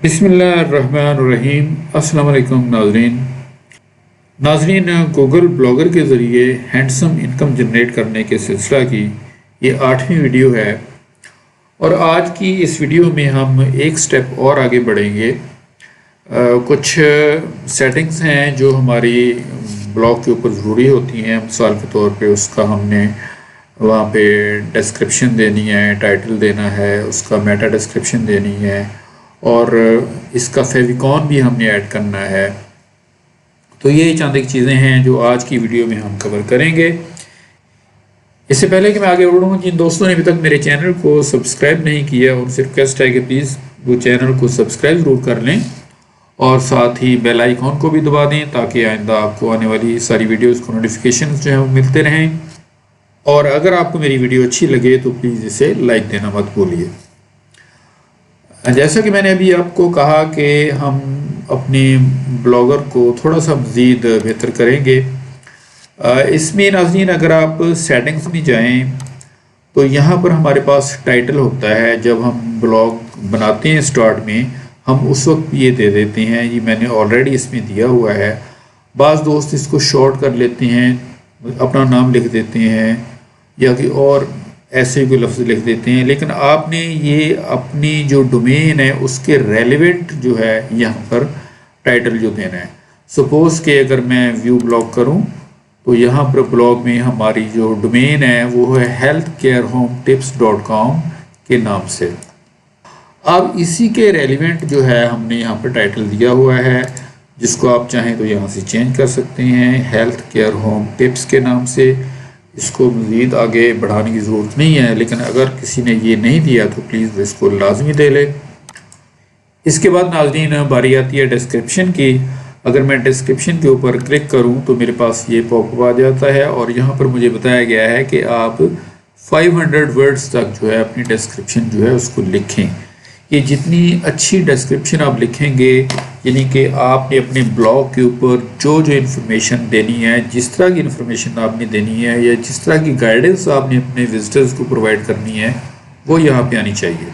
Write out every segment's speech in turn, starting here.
بسم اللہ الرحمن الرحیم۔ السلام علیکم ناظرین، گوگل بلاگر کے ذریعے ہینڈسم انکم جنریٹ کرنے کے سلسلہ کی یہ 8ویں ویڈیو ہے، اور آج کی اس ویڈیو میں ہم ایک سٹیپ اور آگے بڑھیں گے۔ کچھ سیٹنگز ہیں جو ہماری بلاگ کے اوپر ضروری ہوتی ہیں۔ مثال کے طور پہ اس کا ہم نے وہاں پہ ڈسکرپشن دینی ہے، ٹائٹل دینا ہے، اس کا میٹا ڈسکرپشن دینی ہے، اور اس کا فیویکون بھی ہم نے ایڈ کرنا ہے۔ تو یہ چند ایک چیزیں ہیں جو آج کی ویڈیو میں ہم کور کریں گے۔ اس سے پہلے کہ میں آگے بڑھوں، جن دوستوں نے ابھی تک میرے چینل کو سبسکرائب نہیں کیا، ان سے ریکویسٹ ہے کہ پلیز وہ چینل کو سبسکرائب ضرور کر لیں، اور ساتھ ہی بیل آئیکن کو بھی دبا دیں تاکہ آئندہ آپ کو آنے والی ساری ویڈیوز کو نوٹیفیکیشنز جو ہیں وہ ملتے رہیں۔ اور اگر آپ کو میری ویڈیو اچھی لگے تو پلیز اسے لائک دینا مت بھولیے۔ جیسا کہ میں نے ابھی آپ کو کہا کہ ہم اپنے بلاگر کو تھوڑا سا مزید بہتر کریں گے۔ اس میں ناظرین اگر آپ سیٹنگز میں جائیں تو یہاں پر ہمارے پاس ٹائٹل ہوتا ہے۔ جب ہم بلاگ بناتے ہیں سٹارٹ میں، ہم اس وقت یہ دے دیتے ہیں، یہ میں نے آلریڈی اس میں دیا ہوا ہے۔ بعض دوست اس کو شارٹ کر لیتے ہیں، اپنا نام لکھ دیتے ہیں یا کہ اور ایسے کوئی لفظ لکھ دیتے ہیں، لیکن آپ نے یہ اپنی جو ڈومین ہے اس کے ریلیونٹ جو ہے یہاں پر ٹائٹل جو دینا ہے۔ سپوز کہ اگر میں ویو بلاگ کروں تو یہاں پر بلاگ میں ہماری جو ڈومین ہے وہ ہے healthcarehometips.com کے نام سے۔ اب اسی کے ریلیونٹ جو ہے ہم نے یہاں پر ٹائٹل دیا ہوا ہے، جس کو آپ چاہیں تو یہاں سے چینج کر سکتے ہیں ہیلتھ کیئر ہوم ٹپس کے نام سے۔ اس کو مزید آگے بڑھانے کی ضرورت نہیں ہے، لیکن اگر کسی نے یہ نہیں دیا تو پلیز اس کو لازمی دے لے۔ اس کے بعد ناظرین باری آتی ہے ڈسکرپشن کی۔ اگر میں ڈسکرپشن کے اوپر کلک کروں تو میرے پاس یہ پاپ اپ آ جاتا ہے، اور یہاں پر مجھے بتایا گیا ہے کہ آپ 500 ورڈز تک جو ہے اپنی ڈسکرپشن جو ہے اس کو لکھیں۔ یہ جتنی اچھی ڈسکرپشن آپ لکھیں گے، یعنی کہ آپ نے اپنے بلاگ کے اوپر جو انفارمیشن دینی ہے، جس طرح کی انفارمیشن آپ نے دینی ہے، یا جس طرح کی گائیڈنس آپ نے اپنے وزٹرز کو پرووائڈ کرنی ہے، وہ یہاں پہ آنی چاہیے۔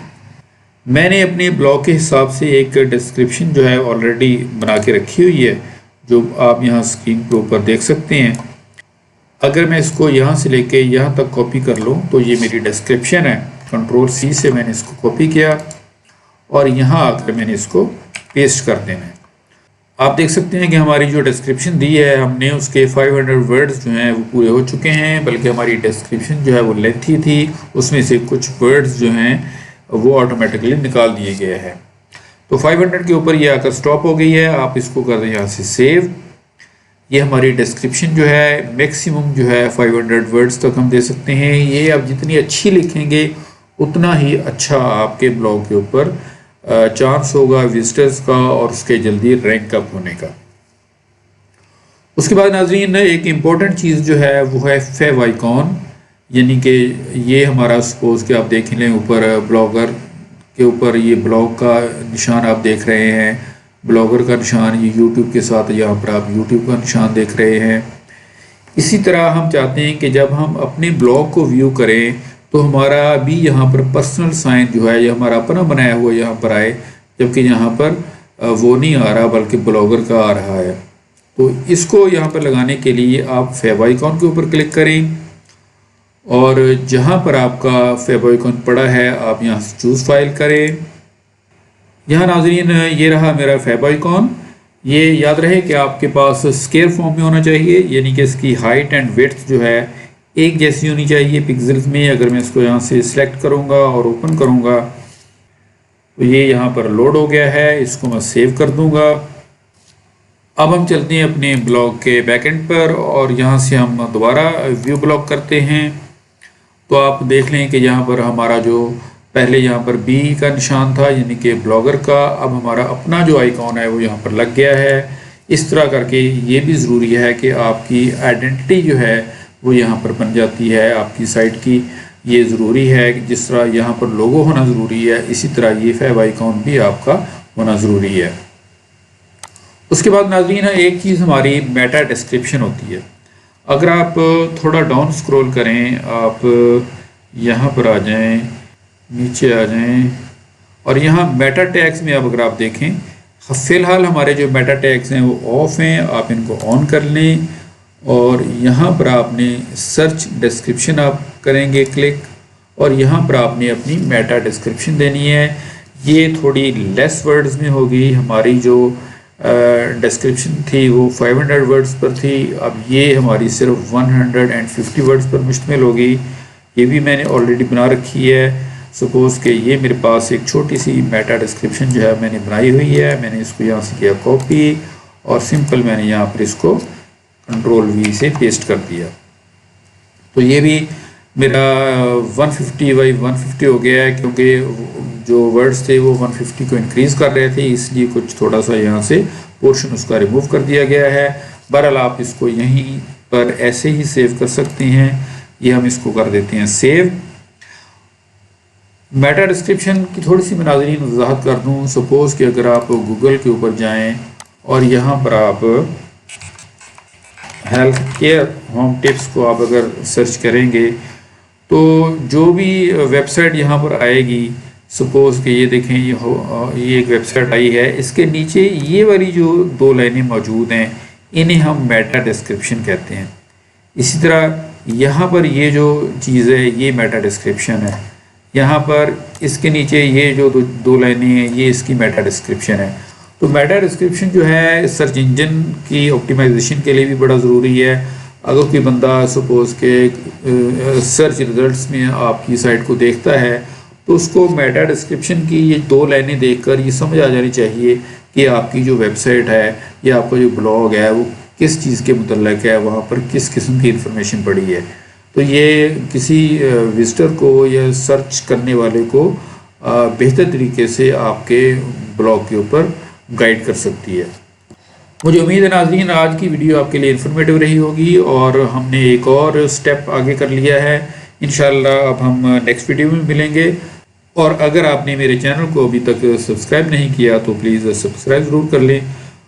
میں نے اپنے بلاگ کے حساب سے ایک ڈسکرپشن جو ہے آلریڈی بنا کے رکھی ہوئی ہے، جو آپ یہاں اسکرین کے اوپر دیکھ سکتے ہیں۔ اگر میں اس کو یہاں سے لے کے یہاں تک کاپی کر لوں تو یہ میری ڈسکرپشن ہے۔ کنٹرول سی سے میں نے اس کو کاپی کیا، اور یہاں آ کر میں نے اس کو پیسٹ کر دینا ہے۔ آپ دیکھ سکتے ہیں کہ ہماری جو ڈسکرپشن دی ہے، ہم نے اس کے 500 ورڈز جو ہیں وہ پورے ہو چکے ہیں، بلکہ ہماری ڈسکرپشن جو ہے وہ لینتھی تھی، اس میں سے کچھ ورڈز جو ہیں وہ آٹومیٹکلی نکال دیے گئے ہیں۔ تو 500 کے اوپر یہ آ کر سٹاپ ہو گئی ہے۔ آپ اس کو کر دیں یہاں سے سیو۔ یہ ہماری ڈسکرپشن جو ہے میکسیمم جو ہے 500 ورڈز تک ہم دے سکتے ہیں۔ یہ آپ جتنی اچھی لکھیں گے اتنا ہی اچھا آپ کے بلاگ کے اوپر چانس ہوگا وزٹرز کا، اور اس کے جلدی رینک اپ ہونے کا۔ اس کے بعد ناظرین ایک امپورٹنٹ چیز جو ہے وہ ہے فیو آئیکن، یعنی کہ یہ ہمارا سپوز کہ آپ دیکھ لیں اوپر بلاگر کے اوپر یہ بلاگ کا نشان آپ دیکھ رہے ہیں، بلاگر کا نشان، یہ یوٹیوب کے ساتھ یہاں پر آپ یوٹیوب کا نشان دیکھ رہے ہیں۔ اسی طرح ہم چاہتے ہیں کہ جب ہم اپنے بلاگ کو ویو کریں تو ہمارا بھی یہاں پر پرسنل سائن جو ہے یہ ہمارا اپنا بنایا ہوا یہاں پر آئے، جبکہ یہاں پر وہ نہیں آ رہا بلکہ بلاگر کا آ رہا ہے۔ تو اس کو یہاں پر لگانے کے لیے آپ فیو آئیکن کے اوپر کلک کریں، اور جہاں پر آپ کا فیو آئیکن پڑا ہے آپ یہاں سے چوز فائل کریں۔ یہاں ناظرین یہ رہا میرا فیو آئیکن۔ یہ یاد رہے کہ آپ کے پاس اسکیئر فارم میں ہونا چاہیے، یعنی کہ اس کی ہائٹ اینڈ ویڈتھ جو ہے ایک جیسی ہونی چاہیے پکسلز میں۔ اگر میں اس کو یہاں سے سلیکٹ کروں گا اور اوپن کروں گا تو یہ یہاں پر لوڈ ہو گیا ہے۔ اس کو میں سیو کر دوں گا۔ اب ہم چلتے ہیں اپنے بلاگ کے بیک اینڈ پر، اور یہاں سے ہم دوبارہ ویو بلاگ کرتے ہیں۔ تو آپ دیکھ لیں کہ یہاں پر ہمارا جو پہلے یہاں پر بی کا نشان تھا، یعنی کہ بلاگر کا، اب ہمارا اپنا جو آئیکن ہے وہ یہاں پر لگ گیا ہے۔ اس طرح کر کے یہ بھی ضروری ہے کہ آپ کی آئیڈینٹی جو ہے وہ یہاں پر بن جاتی ہے آپ کی سائٹ کی۔ یہ ضروری ہے کہ جس طرح یہاں پر لوگو ہونا ضروری ہے، اسی طرح یہ فیو آئیکن بھی آپ کا ہونا ضروری ہے۔ اس کے بعد ناظرین ایک چیز ہماری میٹا ڈسکرپشن ہوتی ہے۔ اگر آپ تھوڑا ڈاؤن سکرول کریں، آپ یہاں پر آ جائیں، نیچے آ جائیں، اور یہاں میٹا ٹیگز میں اب اگر آپ دیکھیں فی الحال ہمارے جو میٹا ٹیگز ہیں وہ آف ہیں، آپ ان کو آن کر لیں اور یہاں پر آپ نے سرچ ڈسکرپشن آپ کریں گے کلک، اور یہاں پر آپ نے اپنی میٹا ڈسکرپشن دینی ہے۔ یہ تھوڑی لیس ورڈز میں ہوگی، ہماری جو ڈسکرپشن تھی وہ 500 ورڈز پر تھی، اب یہ ہماری صرف 150 ورڈز پر مشتمل ہوگی۔ یہ بھی میں نے آلریڈی بنا رکھی ہے۔ سپوز کہ یہ میرے پاس ایک چھوٹی سی میٹا ڈسکرپشن جو ہے میں نے بنائی ہوئی ہے، میں نے اس کو یہاں سے کیا کاپی اور سمپل میں نے یہاں پر اس کو کنٹرول وی سے پیسٹ کر دیا، تو یہ بھی میرا 150 بائی 150 ہو گیا ہے، کیونکہ جو ورڈز تھے وہ 150 کو انکریز کر رہے تھے، اس لیے کچھ تھوڑا سا یہاں سے پورشن اس کا ریموو کر دیا گیا ہے۔ بہرحال آپ اس کو یہیں پر ایسے ہی سیو کر سکتے ہیں، یہ ہم اس کو کر دیتے ہیں سیو۔ میٹا ڈسکرپشن کی تھوڑی سی میں ناظرین وضاحت کر دوں۔ سپوز کہ اگر آپ گوگل کے اوپر جائیں اور یہاں پر آپ ہیلتھ کیئر ہوم ٹپس کو آپ اگر سرچ کریں گے تو جو بھی ویب سائٹ یہاں پر آئے گی، سپوز کہ یہ دیکھیں یہ ایک ویب سائٹ آئی ہے، اس کے نیچے یہ والی جو 2 لائنیں موجود ہیں انہیں ہم میٹا ڈسکرپشن کہتے ہیں۔ اسی طرح یہاں پر یہ جو چیز ہے یہ میٹا ڈسکرپشن ہے، یہاں پر اس کے نیچے یہ جو 2 لائنیں ہیں یہ اس کی میٹا ڈسکرپشن ہے۔ تو میٹا ڈسکرپشن جو ہے سرچ انجن کی آپٹیمائزیشن کے لیے بھی بڑا ضروری ہے۔ اگر کوئی بندہ سپوز کہ سرچ ریزلٹس میں آپ کی سائٹ کو دیکھتا ہے تو اس کو میٹا ڈسکرپشن کی یہ 2 لائنیں دیکھ کر یہ سمجھ آ جانی چاہیے کہ آپ کی جو ویب سائٹ ہے یا آپ کا جو بلاگ ہے وہ کس چیز کے متعلق ہے، وہاں پر کس قسم کی انفارمیشن پڑی ہے۔ تو یہ کسی وزٹر کو یا سرچ کرنے والے کو بہتر طریقے سے آپ کے بلاگ کے اوپر گائیڈ کر سکتی ہے۔ مجھے امید ہے ناظرین آج کی ویڈیو آپ کے لیے انفارمیٹیو رہی ہوگی اور ہم نے ایک اور سٹیپ آگے کر لیا ہے۔ انشاءاللہ اب ہم نیکسٹ ویڈیو میں ملیں گے، اور اگر آپ نے میرے چینل کو ابھی تک سبسکرائب نہیں کیا تو پلیز سبسکرائب ضرور کر لیں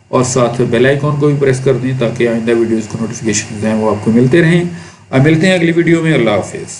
اور ساتھ بیل آئیکن کو بھی پریس کر دیں تاکہ آئندہ ویڈیوز کو نوٹیفیکیشن ہیں وہ آپ کو ملتے رہیں۔ اب ملتے ہیں اگلی ویڈیو میں۔ اللہ حافظ۔